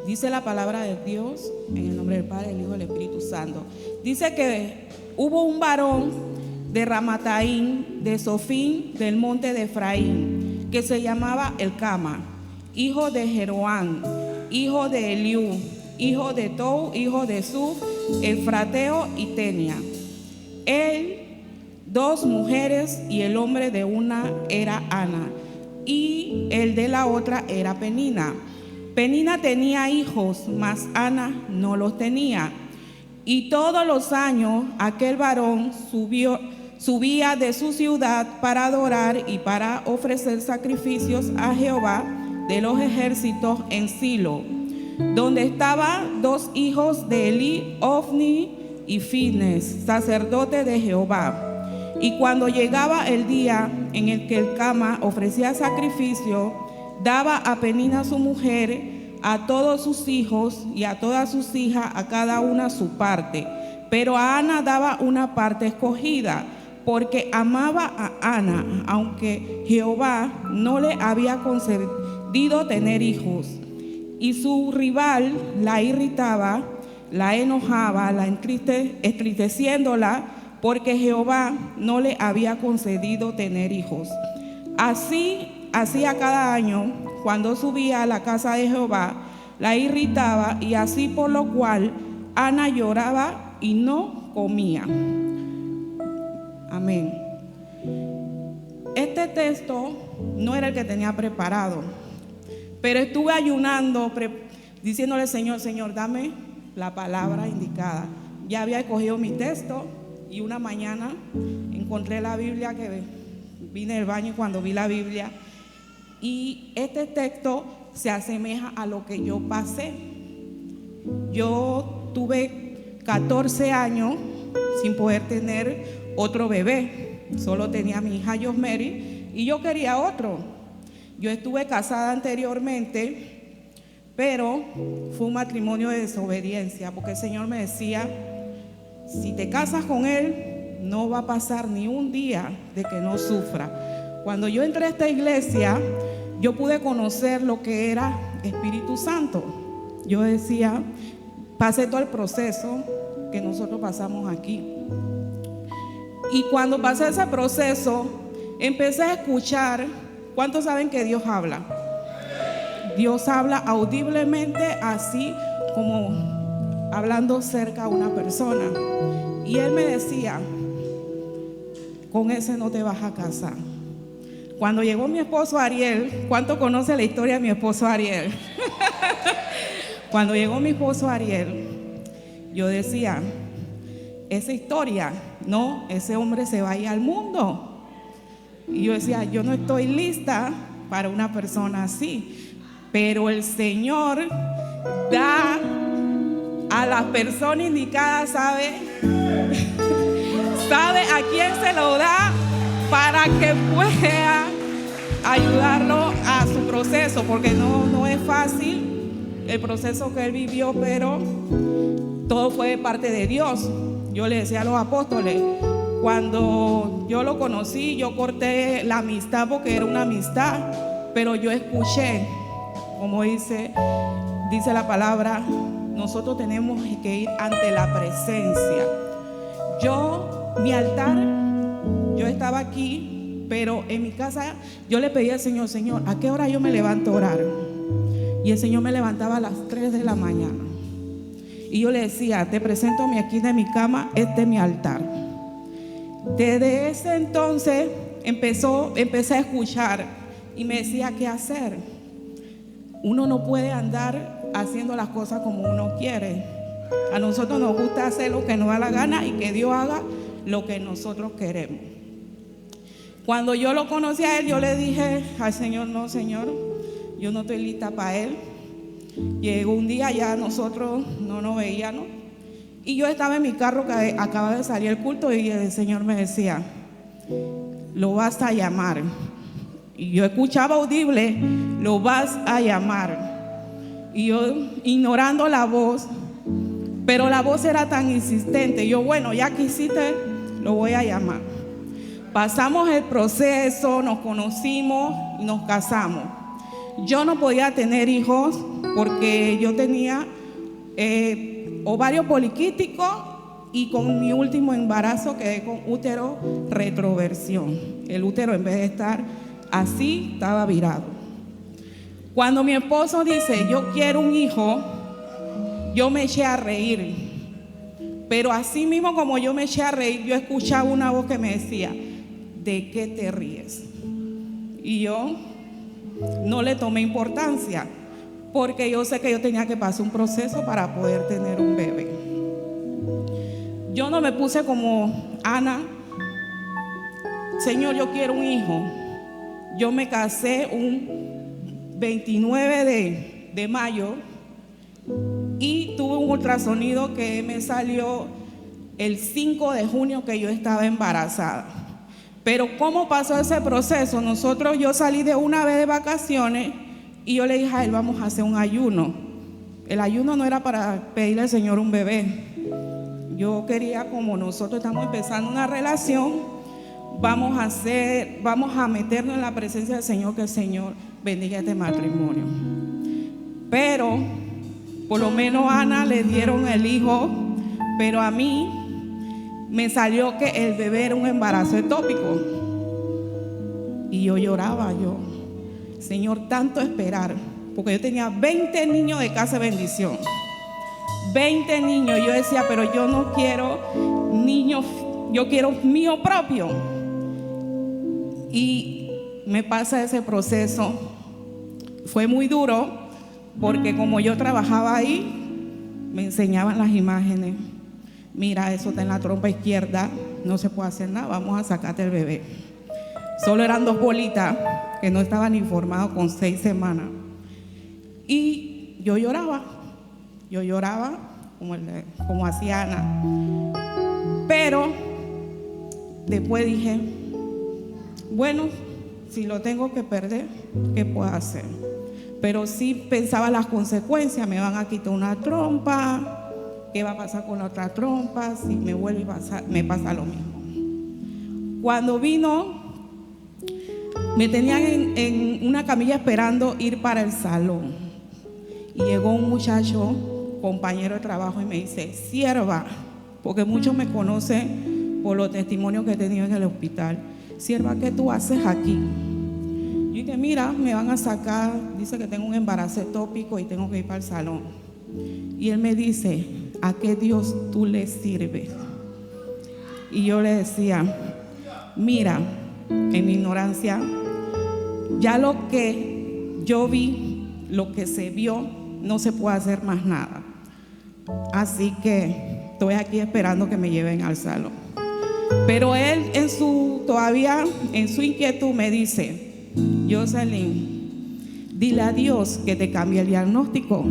Dice la palabra de Dios en el nombre del Padre, del Hijo y del Espíritu Santo. Dice que hubo un varón de Ramataim, de Sofín, del monte de Efraín, que se llamaba Elcama, hijo de Jeroán, hijo de Eliú, hijo de Tou, hijo de Suf, Efrateo y Tenia. Él, 2 mujeres, y el hombre de una era Ana, y el de la otra era Penina. Penina tenía hijos, mas Ana no los tenía. Y todos los años aquel varón subía de su ciudad para adorar y para ofrecer sacrificios a Jehová de los ejércitos en Silo, donde estaban 2 hijos de Elí, Ofni y Fines, sacerdote de Jehová. Y cuando llegaba el día en el que Elcama ofrecía sacrificio, daba a Penina su mujer, a todos sus hijos y a todas sus hijas, a cada una su parte. Pero a Ana daba una parte escogida, porque amaba a Ana, aunque Jehová no le había concedido tener hijos. Y su rival la irritaba, la enojaba, la entristeciéndola, porque Jehová no le había concedido tener hijos. Así hacía cada año, cuando subía a la casa de Jehová, la irritaba, y así por lo cual Ana lloraba y no comía. Amén. Este texto no era el que tenía preparado, pero estuve ayunando, diciéndole: Señor, dame la palabra indicada. Ya había escogido mi texto, y una mañana encontré la Biblia, que vine del baño y cuando vi la Biblia, y este texto se asemeja a lo que yo pasé. Yo tuve 14 años sin poder tener otro bebé. Solo tenía a mi hija Yosmeri y yo quería otro. Yo estuve casada anteriormente, pero fue un matrimonio de desobediencia, porque el Señor me decía: si te casas con él, no va a pasar ni un día de que no sufra. Cuando yo entré a esta iglesia, yo pude conocer lo que era Espíritu Santo. Yo decía, pasé todo el proceso que nosotros pasamos aquí. Y cuando pasé ese proceso, empecé a escuchar. ¿Cuántos saben que Dios habla? Dios habla audiblemente, así como hablando cerca a una persona. Y Él me decía: con ese no te vas a casar. Cuando llegó mi esposo Ariel, ¿cuánto conoce la historia de mi esposo Ariel? Cuando llegó mi esposo Ariel, yo decía: esa historia, no, ese hombre se va a ir al mundo. Y yo decía: yo no estoy lista para una persona así. Pero el Señor da a las personas indicadas, ¿sabe? ¿Sabe a quién se lo da? Para que pueda ayudarlo a su proceso, porque no es fácil el proceso que él vivió, pero todo fue de parte de Dios. Yo le decía a los apóstoles, cuando yo lo conocí, yo corté la amistad porque era una amistad, pero yo escuché, como dice la palabra, nosotros tenemos que ir ante la presencia. Mi altar, yo estaba aquí, pero en mi casa yo le pedí al Señor: Señor, ¿a qué hora yo me levanto a orar? Y el Señor me levantaba a las 3 de la mañana. Y yo le decía: te presento mi esquina de mi cama, este es mi altar. Desde ese entonces empecé a escuchar y me decía: ¿qué hacer? Uno no puede andar haciendo las cosas como uno quiere. A nosotros nos gusta hacer lo que nos da la gana y que Dios haga lo que nosotros queremos. Cuando yo lo conocí a él, yo le dije al Señor: no, Señor, yo no estoy lista para él. Llegó un día, ya nosotros no nos veíamos, y yo estaba en mi carro que acaba de salir el culto, y el Señor me decía: lo vas a llamar. Y yo escuchaba audible: lo vas a llamar. Y yo ignorando la voz, pero la voz era tan insistente. Yo, bueno, ya que hiciste, lo voy a llamar. Pasamos el proceso, nos conocimos y nos casamos. Yo no podía tener hijos porque yo tenía ovario poliquístico y con mi último embarazo quedé con útero retroversión. El útero, en vez de estar así, estaba virado. Cuando mi esposo dice, yo quiero un hijo, yo me eché a reír. Pero así mismo como yo me eché a reír, yo escuchaba una voz que me decía, ¿de qué te ríes? Y yo no le tomé importancia, porque yo sé que yo tenía que pasar un proceso para poder tener un bebé. Yo no me puse como Ana, Señor, yo quiero un hijo. Yo me casé un 29 de mayo y tuve un ultrasonido que me salió el 5 de junio que yo estaba embarazada. Pero ¿cómo pasó ese proceso? Yo salí de una vez de vacaciones y yo le dije a él, vamos a hacer un ayuno. El ayuno no era para pedirle al Señor un bebé. Yo quería, como nosotros estamos empezando una relación, vamos a meternos en la presencia del Señor, que el Señor bendiga este matrimonio. Pero por lo menos a Ana le dieron el hijo, pero a mí me salió que el bebé era un embarazo ectópico. Y yo lloraba, Señor, tanto esperar, porque yo tenía 20 niños de casa de bendición. 20 niños, yo decía, pero yo no quiero niños, yo quiero mío propio. Y me pasa ese proceso. Fue muy duro, porque como yo trabajaba ahí, me enseñaban las imágenes. Mira, eso está en la trompa izquierda, no se puede hacer nada, vamos a sacarte el bebé. Solo eran 2 bolitas que no estaban informados con 6 semanas. Y yo lloraba como hacía Ana. Pero después dije, bueno, si lo tengo que perder, ¿qué puedo hacer? Pero sí pensaba las consecuencias, me van a quitar una trompa, ¿qué va a pasar con la otra trompa? Si me vuelve a pasar, me pasa lo mismo. Cuando vino, me tenían en una camilla esperando ir para el salón. Y llegó un muchacho, compañero de trabajo, y me dice, sierva, porque muchos me conocen por los testimonios que he tenido en el hospital. Sierva, ¿qué tú haces aquí? Yo dije, mira, me van a sacar, dice que tengo un embarazo ectópico y tengo que ir para el salón. Y él me dice, ¿a qué Dios tú le sirves? Y yo le decía, mira, en mi ignorancia, ya lo que yo vi, lo que se vio, no se puede hacer más nada. Así que estoy aquí esperando que me lleven al salón. Pero él todavía en su inquietud me dice, Jocelyn, dile a Dios que te cambie el diagnóstico.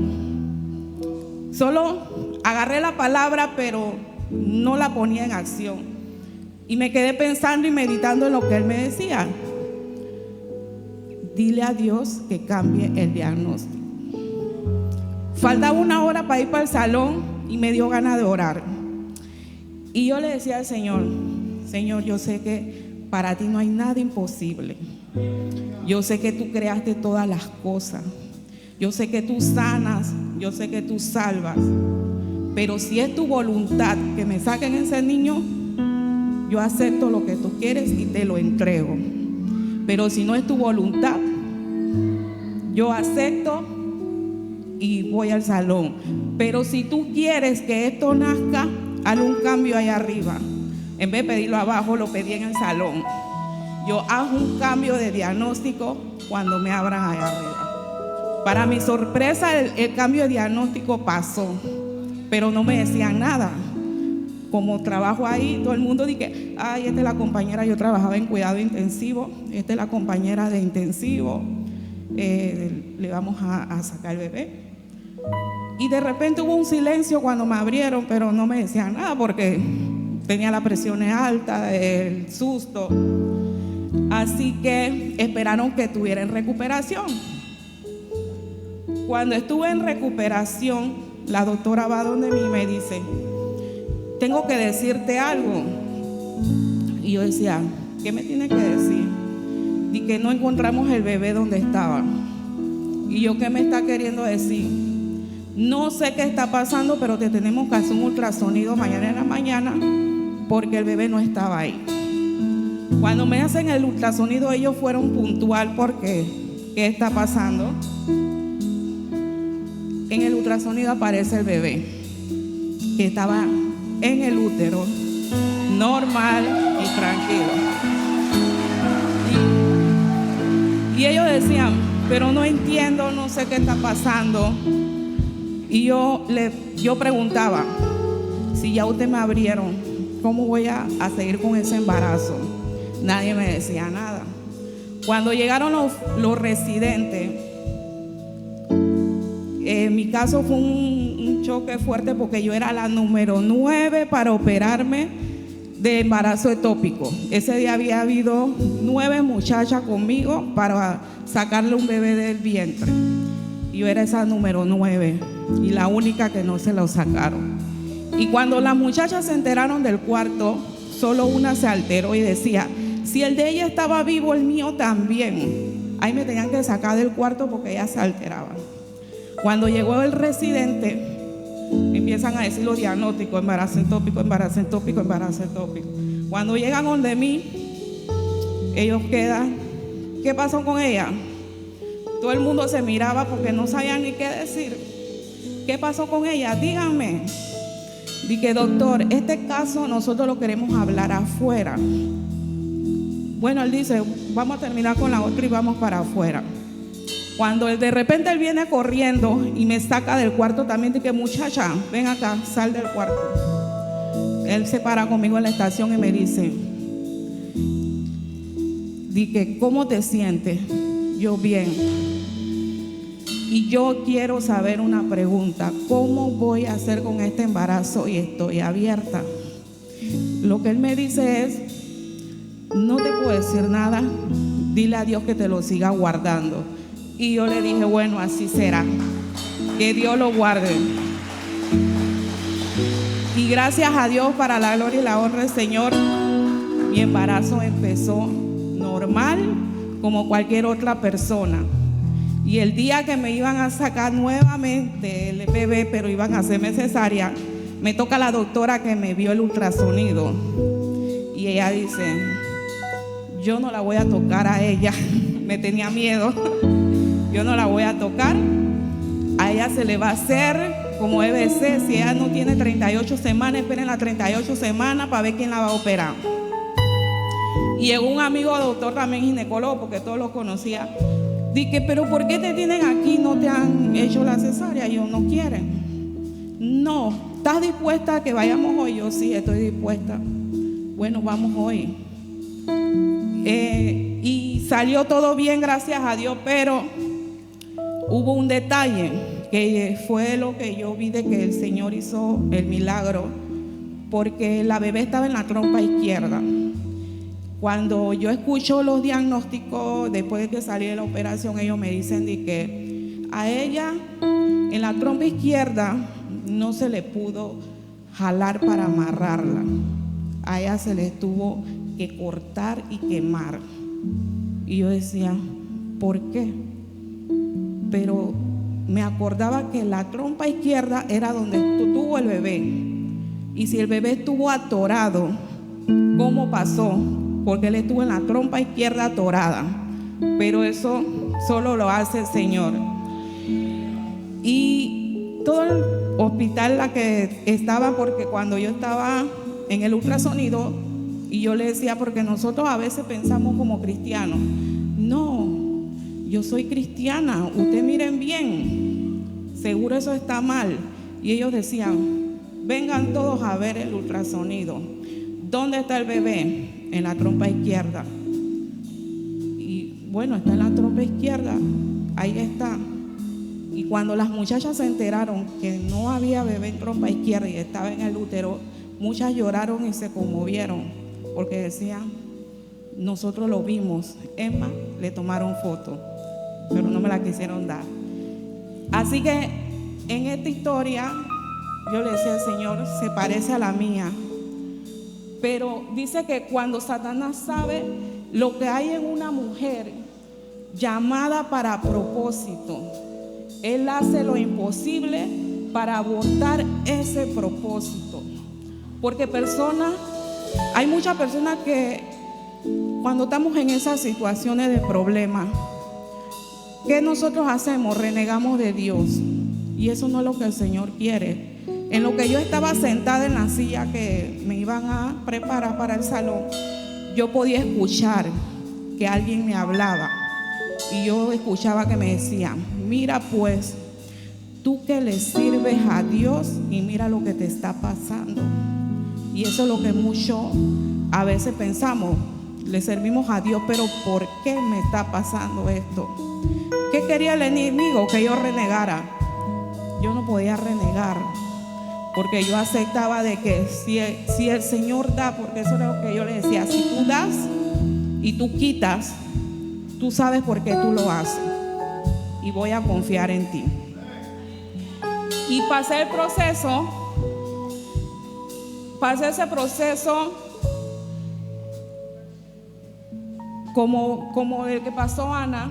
Solo agarré la palabra, pero no la ponía en acción. Y me quedé pensando y meditando en lo que él me decía. Dile a Dios que cambie el diagnóstico. Faltaba 1 hora para ir para el salón y me dio ganas de orar. Y yo le decía al Señor, Señor, yo sé que para ti no hay nada imposible. Yo sé que tú creaste todas las cosas. Yo sé que tú sanas, yo sé que tú salvas. Pero si es tu voluntad que me saquen ese niño, yo acepto lo que tú quieres y te lo entrego. Pero si no es tu voluntad, yo acepto y voy al salón. Pero si tú quieres que esto nazca, haz un cambio ahí arriba. En vez de pedirlo abajo, lo pedí en el salón. Yo hago un cambio de diagnóstico cuando me abran ahí arriba. Para mi sorpresa, el cambio de diagnóstico pasó, pero no me decían nada. Como trabajo ahí, todo el mundo dice, ay, esta es la compañera, yo trabajaba en cuidado intensivo, esta es la compañera de intensivo, le vamos a sacar el bebé. Y de repente hubo un silencio cuando me abrieron, pero no me decían nada porque tenía la presión alta, el susto. Así que esperaron que estuviera en recuperación. Cuando estuve en recuperación, la doctora va donde mí y me dice, tengo que decirte algo. Y yo decía, ¿qué me tiene que decir? Y que no encontramos el bebé donde estaba. ¿Y yo qué me está queriendo decir? No sé qué está pasando, pero te tenemos que hacer un ultrasonido mañana en la mañana porque el bebé no estaba ahí. Cuando me hacen el ultrasonido, ellos fueron puntual porque ¿qué está pasando? En el ultrasonido aparece el bebé que estaba en el útero, normal y tranquilo. Y ellos decían, pero no entiendo, no sé qué está pasando. Y yo preguntaba, si ya usted me abrieron, ¿cómo voy a seguir con ese embarazo? Nadie me decía nada. Cuando llegaron los residentes, en mi caso fue un choque fuerte porque yo era la número 9 para operarme de embarazo ectópico. Ese día había habido 9 muchachas conmigo para sacarle un bebé del vientre. Yo era esa número 9 y la única que no se lo sacaron. Y cuando las muchachas se enteraron del cuarto, solo una se alteró y decía, si el de ella estaba vivo, el mío también. Ahí me tenían que sacar del cuarto porque ellas se alteraban. Cuando llegó el residente, empiezan a decir los diagnósticos: embarazo ectópico, embarazo ectópico, embarazo ectópico. Cuando llegan donde mí, ellos quedan, ¿qué pasó con ella? Todo el mundo se miraba porque no sabían ni qué decir. ¿Qué pasó con ella? Díganme. Dije, doctor, este caso nosotros lo queremos hablar afuera. Bueno, él dice, vamos a terminar con la otra y vamos para afuera. Cuando de repente él viene corriendo y me saca del cuarto también, dije, muchacha, ven acá, sal del cuarto. Él se para conmigo en la estación y me dice, dije, ¿cómo te sientes? Yo bien. Y yo quiero saber una pregunta, ¿cómo voy a hacer con este embarazo? Y estoy abierta. Lo que él me dice es, no te puedo decir nada, dile a Dios que te lo siga guardando. Y yo le dije, bueno, así será, que Dios lo guarde. Y gracias a Dios, para la gloria y la honra del Señor, mi embarazo empezó normal como cualquier otra persona. Y el día que me iban a sacar nuevamente el bebé, pero iban a hacerme cesárea, me toca la doctora que me vio el ultrasonido. Y ella dice, yo no la voy a tocar a ella. Me tenía miedo. Yo no la voy a tocar. A ella se le va a hacer como debe ser. Si ella no tiene 38 semanas, esperen las 38 semanas para ver quién la va a operar. Y llegó un amigo doctor también ginecólogo, porque todos lo conocía. Dije, pero ¿por qué te tienen aquí? ¿No te han hecho la cesárea? Yo, no quieren. No, ¿estás dispuesta a que vayamos hoy? Yo, sí, estoy dispuesta. Bueno, vamos hoy. Y salió todo bien, gracias a Dios, pero hubo un detalle que fue lo que yo vi de que el Señor hizo el milagro, porque la bebé estaba en la trompa izquierda. Cuando yo escucho los diagnósticos, después de que salí de la operación, ellos me dicen de que a ella en la trompa izquierda no se le pudo jalar para amarrarla. A ella se le tuvo que cortar y quemar. Y yo decía, ¿por qué? Pero me acordaba que la trompa izquierda era donde tuvo el bebé. Y si el bebé estuvo atorado, ¿cómo pasó? Porque él estuvo en la trompa izquierda atorada. Pero eso solo lo hace el Señor. Y todo el hospital la que estaba, porque cuando yo estaba en el ultrasonido, y yo le decía, porque nosotros a veces pensamos como cristianos, no, yo soy cristiana, ustedes miren bien, seguro eso está mal. Y ellos decían, vengan todos a ver el ultrasonido. ¿Dónde está el bebé? En la trompa izquierda. Y bueno, está en la trompa izquierda, ahí está. Y cuando las muchachas se enteraron que no había bebé en trompa izquierda y estaba en el útero, muchas lloraron y se conmovieron, porque decían, nosotros lo vimos. Es más, le tomaron foto, pero no me la quisieron dar. Así que en esta historia yo le decía al Señor, se parece a la mía. Pero dice que cuando Satanás sabe lo que hay en una mujer, llamada para propósito. Él hace lo imposible para abortar ese propósito. Porque hay muchas personas que cuando estamos en esas situaciones de problemas, ¿qué nosotros hacemos? Renegamos de Dios. Y eso no es lo que el Señor quiere. En lo que yo estaba sentada en la silla que me iban a preparar para el salón, yo podía escuchar que alguien me hablaba. Y yo escuchaba que me decían: mira pues, tú que le sirves a Dios y mira lo que te está pasando. Y eso es lo que muchos a veces pensamos: le servimos a Dios, pero ¿por qué me está pasando esto? ¿Qué quería el enemigo? Que yo renegara. Yo no podía renegar, porque yo aceptaba de que si el Señor da, porque eso era lo que yo le decía: si tú das y tú quitas, tú sabes por qué tú lo haces, y voy a confiar en ti. Y pasé ese proceso como el que pasó Ana,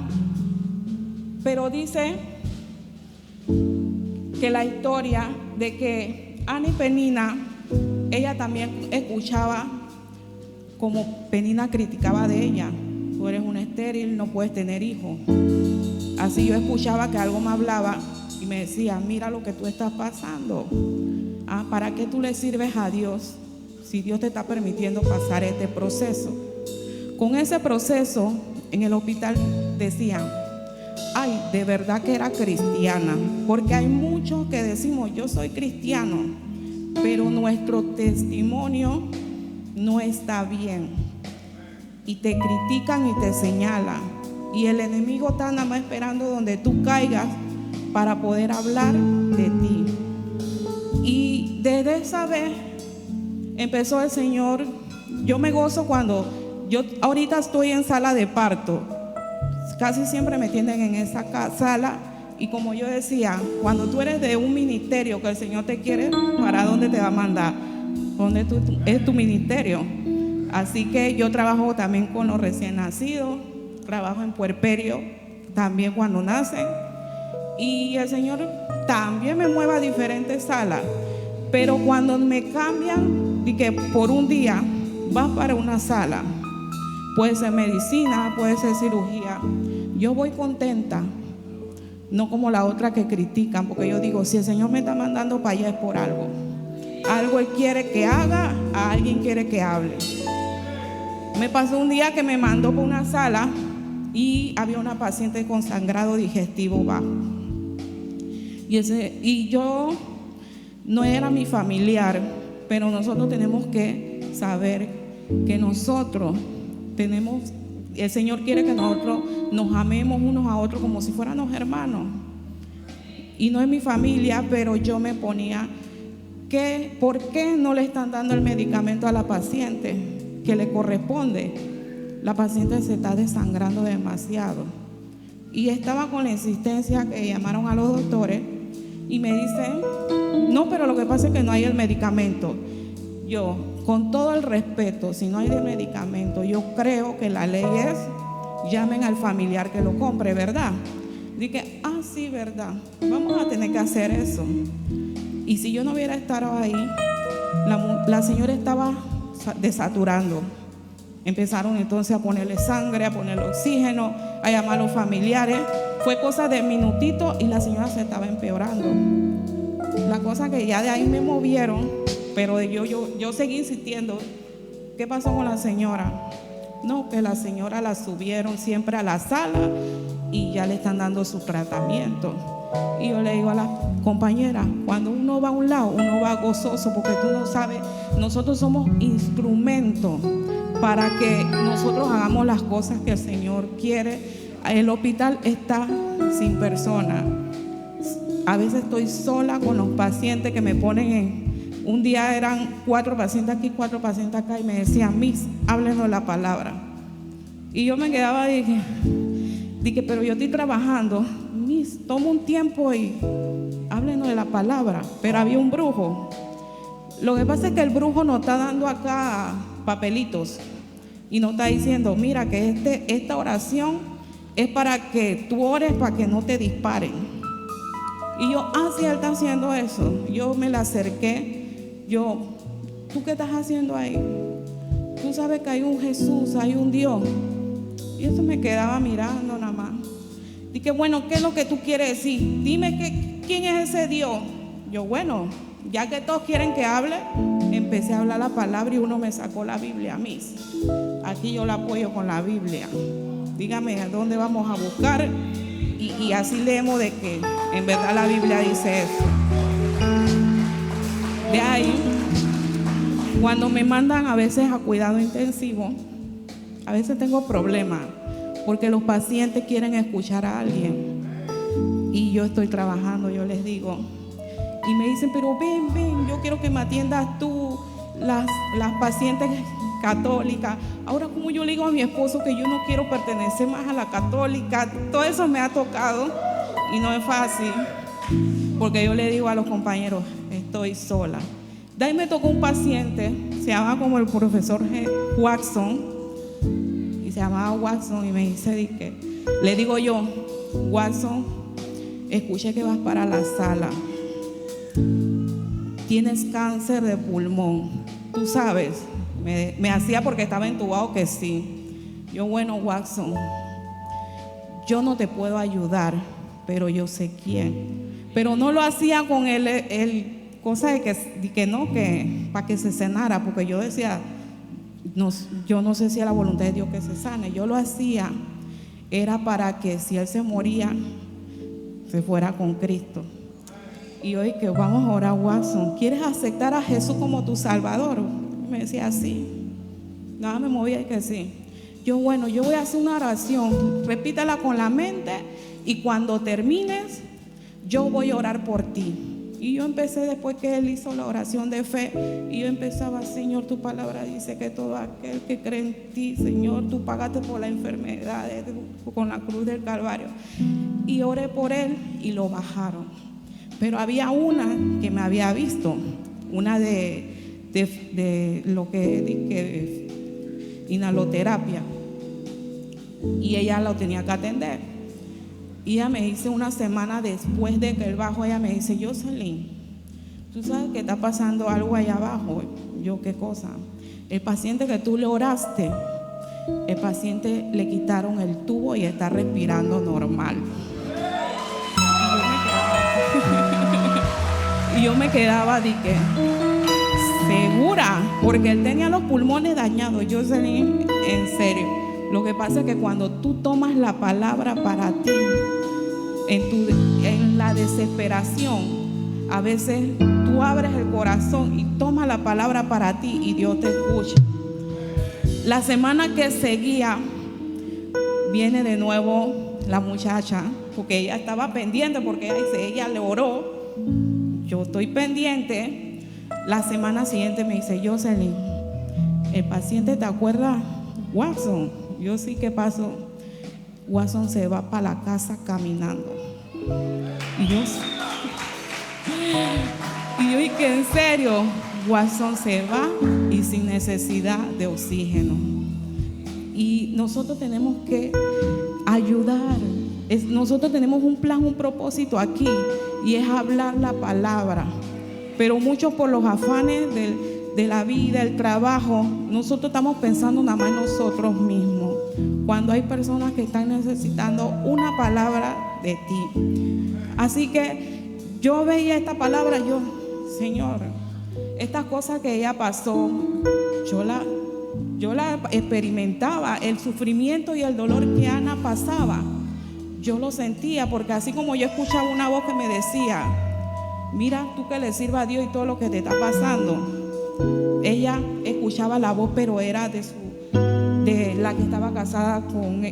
pero dice que la historia de que Ana y Penina, ella también escuchaba como Penina criticaba de ella: tú eres una estéril, no puedes tener hijos. Así yo escuchaba que algo me hablaba y me decía: mira lo que tú estás pasando. ¿Para qué tú le sirves a Dios si Dios te está permitiendo pasar este proceso? Con ese proceso en el hospital decían: ay, de verdad que era cristiana, porque hay muchos que decimos: yo soy cristiano, pero nuestro testimonio no está bien, y te critican y te señalan, y el enemigo está nada más esperando donde tú caigas para poder hablar de ti. Y desde esa vez empezó el Señor. Yo me gozo cuando yo ahorita estoy en sala de parto. Casi siempre me tienden en esa sala, y como yo decía, cuando tú eres de un ministerio que el Señor te quiere, ¿para dónde te va a mandar? ¿Dónde es tu ministerio? Así que yo trabajo también con los recién nacidos, trabajo en puerperio también cuando nacen, y el Señor también me mueve a diferentes salas. Pero cuando me cambian y que por un día vas para una sala, puede ser medicina, puede ser cirugía, yo voy contenta, no como la otra que critican, porque yo digo: si el Señor me está mandando para allá es por algo. Algo Él quiere que haga, a alguien quiere que hable. Me pasó un día que me mandó por una sala y había una paciente con sangrado digestivo bajo. Y yo no era mi familiar, pero nosotros tenemos que saber que nosotros el Señor quiere que nosotros nos amemos unos a otros como si fuéramos hermanos. Y no es mi familia, pero yo me ponía ¿por qué no le están dando el medicamento a la paciente que le corresponde? La paciente se está desangrando demasiado. Y estaba con la insistencia que llamaron a los doctores y me dicen: no, pero lo que pasa es que no hay el medicamento. Yo, con todo el respeto, si no hay el medicamento, yo creo que la ley es: llamen al familiar que lo compre, ¿verdad? Dije: sí, ¿verdad? Vamos a tener que hacer eso. Y si yo no hubiera estado ahí, la señora estaba desaturando. Empezaron entonces a ponerle sangre, a ponerle oxígeno, a llamar a los familiares. Fue cosa de minutitos y la señora se estaba empeorando. La cosa que ya de ahí me movieron, pero yo seguí insistiendo. ¿Qué pasó con la señora? No, que la señora la subieron siempre a la sala y ya le están dando su tratamiento. Y yo le digo a las compañeras: cuando uno va a un lado, uno va gozoso, porque tú no sabes, nosotros somos instrumentos para que nosotros hagamos las cosas que el Señor quiere. El hospital está sin personas. A veces estoy sola con los pacientes que me ponen un día eran 4 pacientes aquí, 4 pacientes acá, y me decían: Miss, háblenos la palabra. Y yo me quedaba y dije, pero yo estoy trabajando. Miss, toma un tiempo y háblenos de la palabra. Pero había un brujo. Lo que pasa es que el brujo nos está dando acá papelitos y nos está diciendo: mira, que esta oración es para que tú ores para que no te disparen. Y yo, sí, él está haciendo eso. Yo me le acerqué. ¿Tú qué estás haciendo ahí? Tú sabes que hay un Jesús, hay un Dios. Y eso me quedaba mirando nada más. Dije, bueno, ¿qué es lo que tú quieres decir? Dime quién es ese Dios. Yo, bueno, ya que todos quieren que hable, empecé a hablar la palabra y uno me sacó la Biblia a mí. Aquí yo la apoyo con la Biblia. Dígame a dónde vamos a buscar y así leemos de que en verdad la Biblia dice eso. De ahí, cuando me mandan a veces a cuidado intensivo, a veces tengo problemas porque los pacientes quieren escuchar a alguien y yo estoy trabajando, yo les digo, y me dicen, pero ven, yo quiero que me atiendas tú, las pacientes católicas. Ahora, como yo le digo a mi esposo que yo no quiero pertenecer más a la católica, todo eso me ha tocado y no es fácil, porque yo le digo a los compañeros, estoy sola. De ahí me tocó un paciente, se llama como el profesor Watson, y se llamaba Watson, y me dice le digo yo, Watson, escuché que vas para la sala, tienes cáncer de pulmón, tú sabes. Me hacía porque estaba entubado que sí. Yo, bueno, Watson, yo no te puedo ayudar, pero yo sé quién. Pero no lo hacía con el cosa de que para que se sanara, porque yo decía, yo no sé si es la voluntad de Dios que se sane. Yo lo hacía, era para que si él se moría, se fuera con Cristo. Y hoy que vamos a orar, Watson, ¿quieres aceptar a Jesús como tu Salvador? Me decía así, nada me movía y que sí. Yo, bueno, yo voy a hacer una oración, repítela con la mente y cuando termines, yo voy a orar por ti. Y yo empecé después que él hizo la oración de fe y yo empezaba, Señor, tu palabra dice que todo aquel que cree en ti, Señor, tú pagaste por la enfermedad con la cruz del Calvario. Y oré por él y lo bajaron. Pero había una que me había visto, una de lo que inhaloterapia, y ella lo tenía que atender. Y ella me dice una semana después de que él bajó, ella me dice, Jocelyn, tú sabes que está pasando algo allá abajo. Yo, ¿qué cosa? El paciente que tú le oraste, el paciente le quitaron el tubo y está respirando normal. Y yo me quedaba segura, porque él tenía los pulmones dañados. Jocelyn, en serio, lo que pasa es que cuando tú tomas la palabra para ti, en la desesperación, a veces tú abres el corazón y tomas la palabra para ti y Dios te escucha. La semana que seguía viene de nuevo la muchacha, porque ella estaba pendiente, porque ella le oró. Yo estoy pendiente. La semana siguiente me dice, Jocelyn, el paciente, ¿te acuerdas? Watson. Yo sí, ¿qué pasó? Watson se va para la casa caminando. Y que en serio, Watson se va y sin necesidad de oxígeno. Y nosotros tenemos que ayudar. Nosotros tenemos un plan, un propósito aquí, y es hablar la palabra. Pero muchos por los afanes de la vida, el trabajo, nosotros estamos pensando nada más en nosotros mismos, cuando hay personas que están necesitando una palabra de ti. Así que yo veía esta palabra, Señor, estas cosas que ella pasó, yo la experimentaba, el sufrimiento y el dolor que Ana pasaba, yo lo sentía, porque así como yo escuchaba una voz que me decía, mira, tú que le sirva a Dios y todo lo que te está pasando. Ella escuchaba la voz, pero era de la que estaba casada con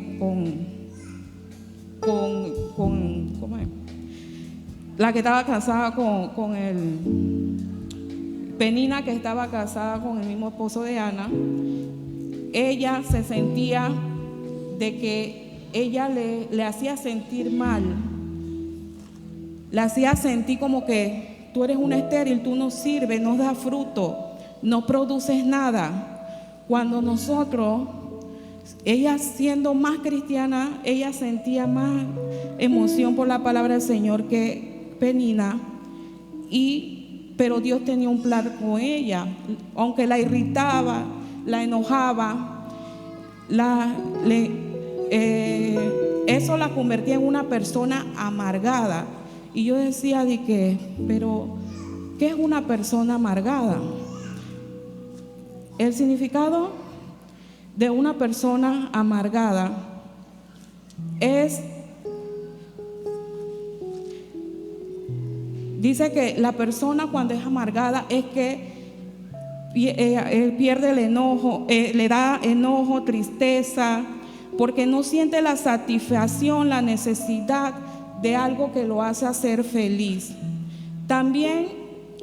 ¿cómo es? La que estaba casada con el Penina, que estaba casada con el mismo esposo de Ana. Ella se sentía de que ella le hacía sentir mal. Le hacía sentir como que tú eres una estéril, tú no sirves, no das fruto, no produces nada. Cuando nosotros ella siendo más cristiana, ella sentía más emoción por la palabra del Señor que Penina, pero Dios tenía un plan con ella, aunque la irritaba, la enojaba, eso la convertía en una persona amargada. Y yo decía pero ¿qué es una persona amargada? El significado de una persona amargada dice que la persona cuando es amargada es que pierde el enojo, le da enojo, tristeza, porque no siente la satisfacción, la necesidad de algo que lo hace hacer feliz. También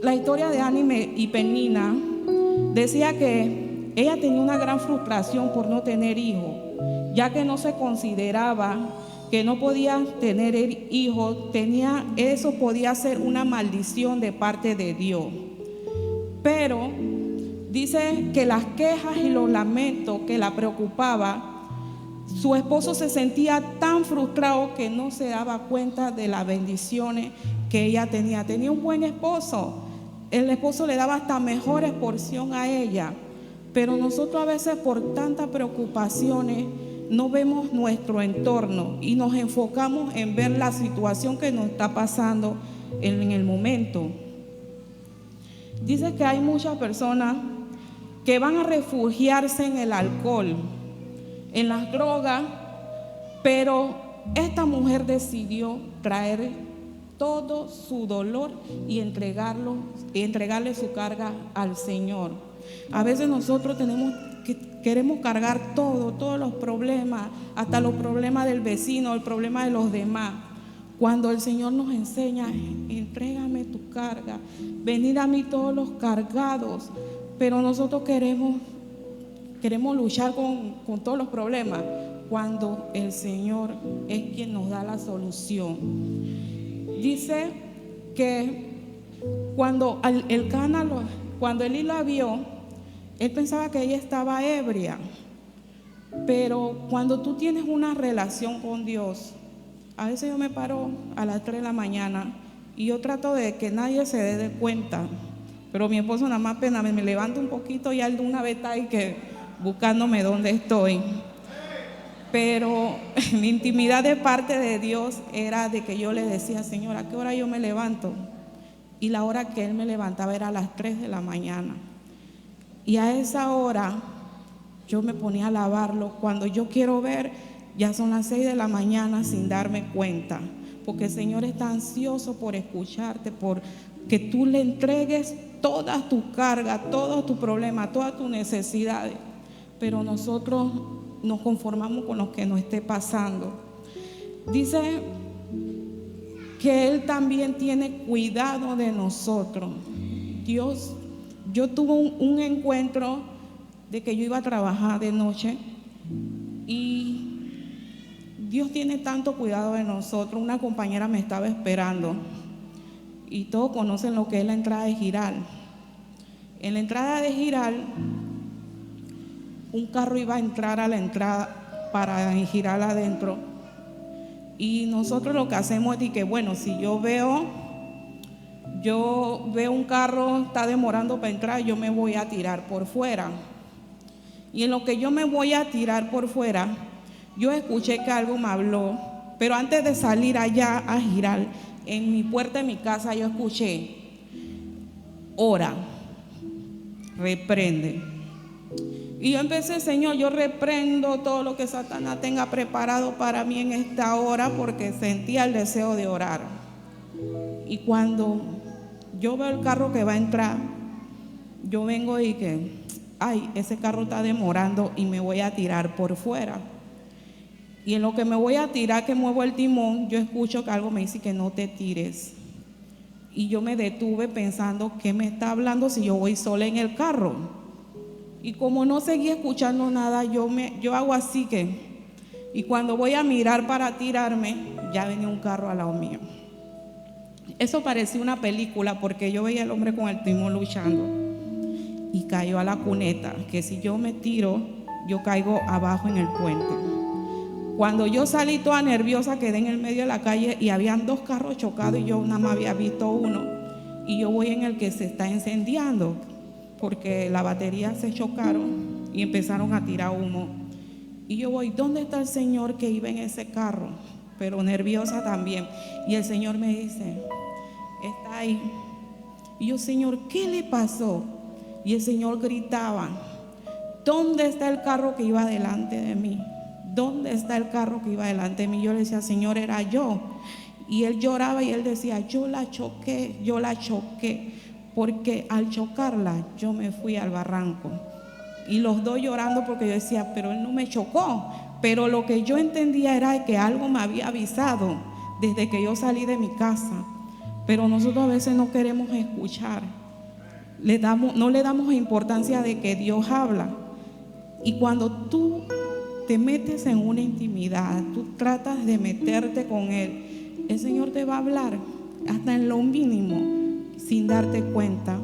la historia de Annie y Penina decía que ella tenía una gran frustración por no tener hijos, ya que no se consideraba que no podía tener hijos, eso podía ser una maldición de parte de Dios. Pero dice que las quejas y los lamentos que la preocupaba, su esposo se sentía tan frustrado que no se daba cuenta de las bendiciones que ella tenía. Tenía un buen esposo, el esposo le daba hasta mejores porción a ella, pero nosotros a veces por tantas preocupaciones no vemos nuestro entorno y nos enfocamos en ver la situación que nos está pasando en el momento. Dice que hay muchas personas que van a refugiarse en el alcohol, en las drogas, pero esta mujer decidió traer todo su dolor y entregarle su carga al Señor. A veces nosotros queremos cargar todos los problemas, hasta los problemas del vecino, el problema de los demás. Cuando el Señor nos enseña, entrégame tu carga, venid a mí todos los cargados, pero nosotros queremos luchar con todos los problemas, cuando el Señor es quien nos da la solución. Dice que cuando Elí la vio, él pensaba que ella estaba ebria, pero cuando tú tienes una relación con Dios, a veces yo me paro a las 3 de la mañana y yo trato de que nadie se dé cuenta, pero mi esposo nada más apenas me levanta un poquito y él de una vez está ahí que buscándome dónde estoy. Pero mi intimidad de parte de Dios era de que yo le decía: Señor, ¿a qué hora yo me levanto? Y la hora que Él me levantaba era a las 3 de la mañana. Y a esa hora yo me ponía a alabarlo. Cuando yo quiero ver, ya son las 6 de la mañana sin darme cuenta, porque el Señor está ansioso por escucharte, por que tú le entregues todas tus cargas, todos tus problemas, todas tus necesidades. Pero nosotros nos conformamos con lo que nos esté pasando. Dice que Él también tiene cuidado de nosotros. Yo tuve un encuentro de que yo iba a trabajar de noche y Dios tiene tanto cuidado de nosotros. Una compañera me estaba esperando y todos conocen lo que es la entrada de Giral. En la entrada de Giral, un carro iba a entrar a la entrada para girar adentro, y nosotros lo que hacemos es que, bueno, si yo veo un carro está demorando para entrar, yo me voy a tirar por fuera. Y en lo que yo me voy a tirar por fuera, yo escuché que algo me habló, pero antes de salir allá a girar, en mi puerta de mi casa yo escuché: ora, reprende. Y yo empecé: Señor, yo reprendo todo lo que Satanás tenga preparado para mí en esta hora, porque sentía el deseo de orar. Y cuando yo veo el carro que va a entrar, yo vengo y que, ese carro está demorando y me voy a tirar por fuera. Y en lo que me voy a tirar, que muevo el timón, yo escucho que algo me dice que no te tires. Y yo me detuve pensando: ¿qué me está hablando si yo voy sola en el carro? Y como no seguía escuchando nada, yo hago así y cuando voy a mirar para tirarme, ya venía un carro al lado mío. Eso parecía una película, porque yo veía al hombre con el timón luchando y cayó a la cuneta, que si yo me tiro, yo caigo abajo en el puente. Cuando yo salí toda nerviosa, quedé en el medio de la calle y habían 2 carros chocados y yo nada más había visto uno. Y yo voy en el que se está incendiando porque la batería se chocaron y empezaron a tirar humo. Y yo voy, ¿dónde está el señor que iba en ese carro? Pero nerviosa también. Y el Señor me dice, está ahí. Y yo, Señor, ¿qué le pasó? Y el Señor gritaba, ¿dónde está el carro que iba delante de mí? ¿Dónde está el carro que iba delante de mí? Yo le decía, Señor, era yo. Y él lloraba y él decía, yo la choqué, porque al chocarla yo me fui al barranco. Y los dos llorando porque yo decía, pero él no me chocó. Pero lo que yo entendía era que algo me había avisado desde que yo salí de mi casa. Pero nosotros a veces no queremos escuchar. No le damos importancia de que Dios habla. Y cuando tú te metes en una intimidad, tú tratas de meterte con Él, el Señor te va a hablar hasta en lo mínimo sin darte cuenta.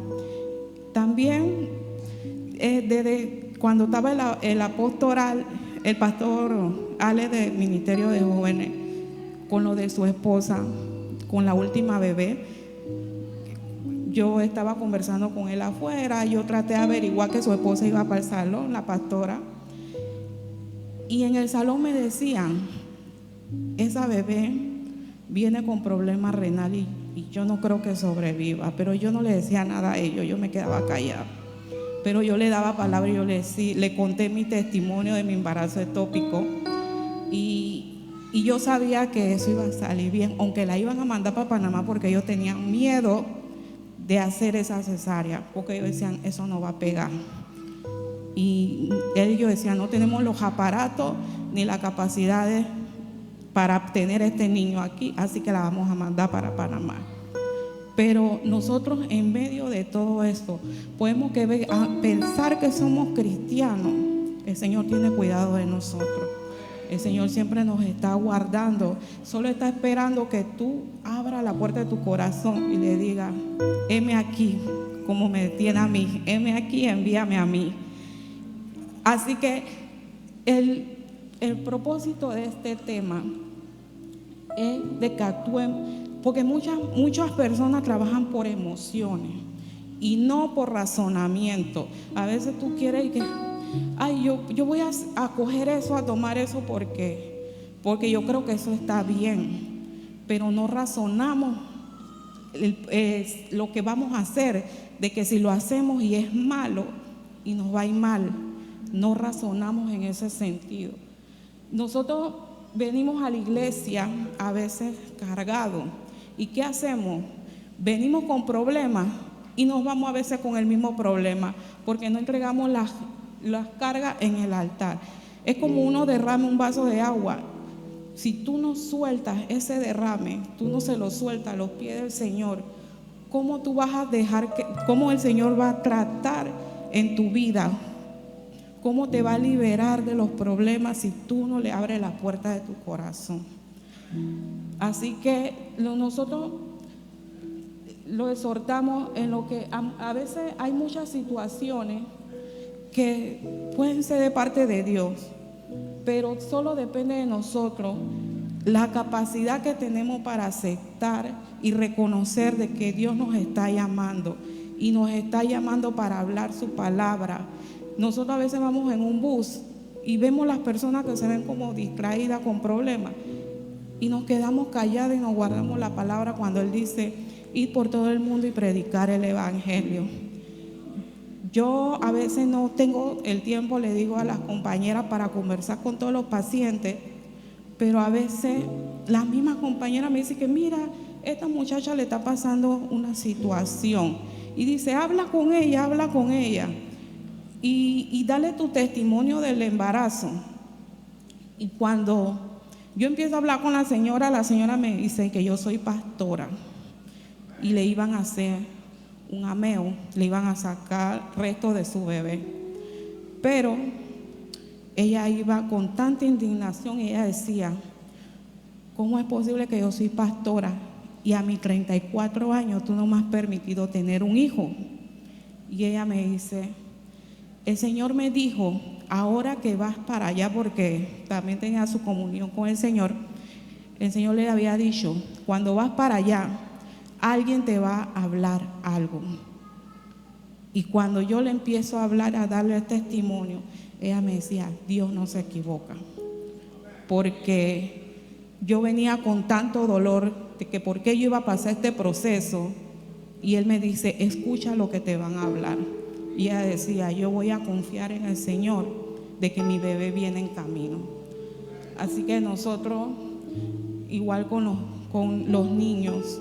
También desde cuando estaba el apóstol, el pastor Ale del Ministerio de Jóvenes, con lo de su esposa, con la última bebé, yo estaba conversando con él afuera. Yo traté de averiguar que su esposa iba para el salón, la pastora, y en el salón me decían, esa bebé viene con problemas renales y yo no creo que sobreviva. Pero yo no le decía nada a ellos, yo me quedaba callada. Pero yo le daba palabra y yo le conté mi testimonio de mi embarazo ectópico. Y yo sabía que eso iba a salir bien, aunque la iban a mandar para Panamá porque ellos tenían miedo de hacer esa cesárea, porque ellos decían, eso no va a pegar. Y ellos decían, no tenemos los aparatos ni las capacidades para tener este niño aquí, así que la vamos a mandar para Panamá. Pero nosotros en medio de todo esto podemos pensar que somos cristianos. El Señor tiene cuidado de nosotros. El Señor siempre nos está guardando. Solo está esperando que tú abras la puerta de tu corazón y le digas, heme aquí, como me tiene a mí. Heme aquí, envíame a mí. Así que el propósito de este tema es de que actuemos, porque muchas personas trabajan por emociones y no por razonamiento. A veces tú quieres que, ay, yo voy a coger eso, a tomar eso porque yo creo que eso está bien, pero no razonamos lo que vamos a hacer, de que si lo hacemos y es malo y nos va a ir mal. No razonamos en ese sentido. Nosotros venimos a la iglesia a veces cargados. ¿Y qué hacemos? Venimos con problemas y nos vamos a veces con el mismo problema porque no entregamos las cargas en el altar. Es como uno derrame un vaso de agua. Si tú no sueltas ese derrame, tú no se lo sueltas a los pies del Señor, ¿cómo tú vas a dejar cómo el Señor va a tratar en tu vida? ¿Cómo te va a liberar de los problemas si tú no le abres la puerta de tu corazón? Así que nosotros lo exhortamos en lo que a veces hay muchas situaciones que pueden ser de parte de Dios, pero solo depende de nosotros la capacidad que tenemos para aceptar y reconocer de que Dios nos está llamando y nos está llamando para hablar su palabra. Nosotros a veces vamos en un bus y vemos las personas que se ven como distraídas con problemas y nos quedamos callados y nos guardamos la palabra cuando Él dice, ir por todo el mundo y predicar el evangelio. Yo a veces no tengo el tiempo, le digo a las compañeras, para conversar con todos los pacientes, pero a veces las mismas compañeras me dicen que mira, esta muchacha le está pasando una situación y dice, habla con ella y dale tu testimonio del embarazo. Y cuando yo empiezo a hablar con la señora me dice que yo soy pastora y le iban a hacer un ameo, le iban a sacar restos de su bebé. Pero ella iba con tanta indignación y ella decía, ¿cómo es posible que yo soy pastora y a mis 34 años tú no me has permitido tener un hijo? Y ella me dice, el Señor me dijo ahora que vas para allá, porque también tenía su comunión con el Señor le había dicho, cuando vas para allá, alguien te va a hablar algo. Y cuando yo le empiezo a hablar, a darle el testimonio, ella me decía, Dios no se equivoca. Porque yo venía con tanto dolor de que por qué yo iba a pasar este proceso. Y él me dice, escucha lo que te van a hablar. Y ella decía, yo voy a confiar en el Señor de que mi bebé viene en camino. Así que nosotros, igual con los niños,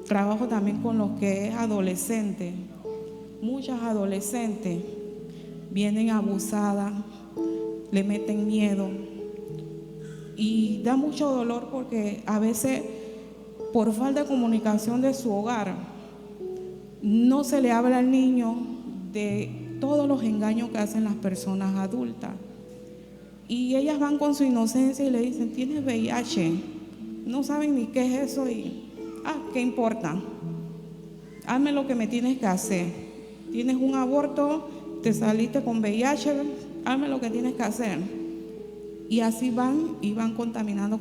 trabajo también con los que es adolescente. Muchas adolescentes vienen abusadas, le meten miedo y da mucho dolor porque a veces por falta de comunicación de su hogar no se le habla al niño de todos los engaños que hacen las personas adultas. Y ellas van con su inocencia y le dicen, tienes VIH, no saben ni qué es eso y, ¿qué importa? Hazme lo que me tienes que hacer. Tienes un aborto, te saliste con VIH, hazme lo que tienes que hacer. Y así van y van contaminando.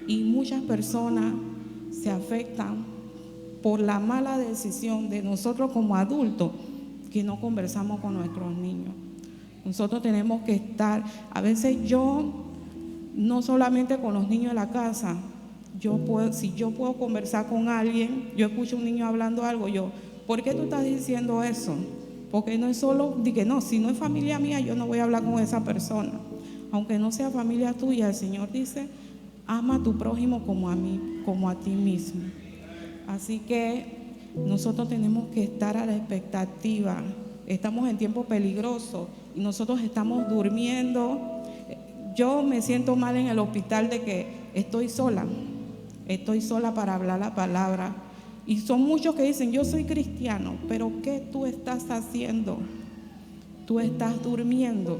Y muchas personas se afectan por la mala decisión de nosotros como adultos que no conversamos con nuestros niños. Nosotros tenemos que estar, a veces yo, no solamente con los niños de la casa, si yo puedo conversar con alguien, yo escucho a un niño hablando algo, ¿por qué tú estás diciendo eso? Porque no es solo, no, si no es familia mía, yo no voy a hablar con esa persona. Aunque no sea familia tuya, el Señor dice, ama a tu prójimo como a mí, como a ti mismo. Así que nosotros tenemos que estar a la expectativa. Estamos en tiempos peligrosos y nosotros estamos durmiendo. Yo me siento mal en el hospital de que estoy sola para hablar la palabra. Y son muchos que dicen, yo soy cristiano, pero ¿qué tú estás haciendo? Tú estás durmiendo.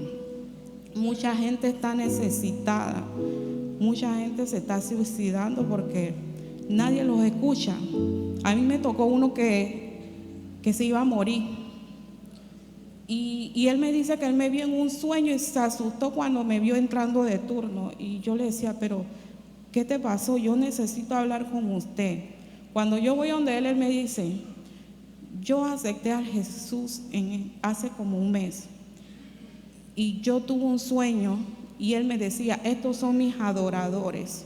Mucha gente está necesitada, mucha gente se está suicidando porque nadie los escucha. A mí me tocó uno que se iba a morir. Y él me dice que él me vio en un sueño y se asustó cuando me vio entrando de turno. Y yo le decía, pero ¿qué te pasó? Yo necesito hablar con usted. Cuando yo voy donde él me dice, yo acepté a Jesús hace como un mes. Y yo tuve un sueño y él me decía, estos son mis adoradores.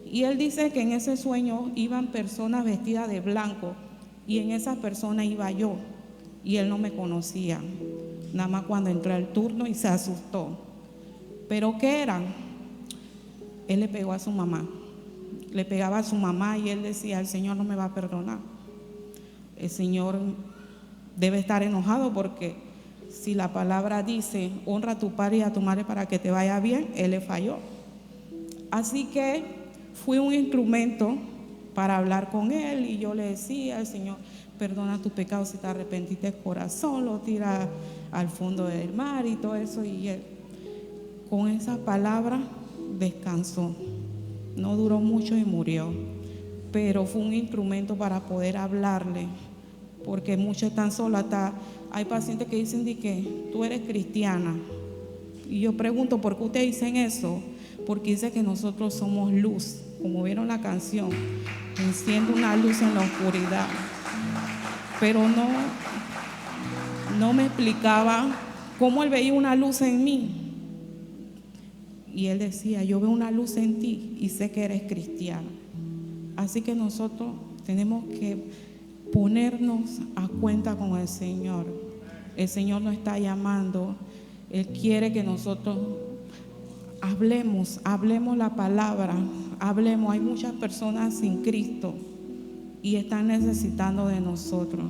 Y él dice que en ese sueño iban personas vestidas de blanco y en esas personas iba yo. Y él no me conocía, nada más cuando entré al turno y se asustó. ¿Pero qué eran? Él le pegó a su mamá. Le pegaba a su mamá y él decía, el Señor no me va a perdonar. El Señor debe estar enojado porque si la palabra dice, honra a tu padre y a tu madre para que te vaya bien, él le falló. Así que fui un instrumento para hablar con él y yo le decía, el Señor perdona tus pecados si te arrepentiste de corazón, lo tira al fondo del mar y todo eso. Y él, con esa palabra, descansó. No duró mucho y murió, pero fue un instrumento para poder hablarle, porque muchos están solos. Hay pacientes que dicen que tú eres cristiana. Y yo pregunto, ¿por qué ustedes dicen eso? Porque dice que nosotros somos luz, como vieron la canción, enciende una luz en la oscuridad. Pero no me explicaba cómo él veía una luz en mí. Y él decía, yo veo una luz en ti y sé que eres cristiano. Así que nosotros tenemos que ponernos a cuenta con el Señor. El Señor nos está llamando. Él quiere que nosotros hablemos la palabra, hablemos. Hay muchas personas sin Cristo y están necesitando de nosotros.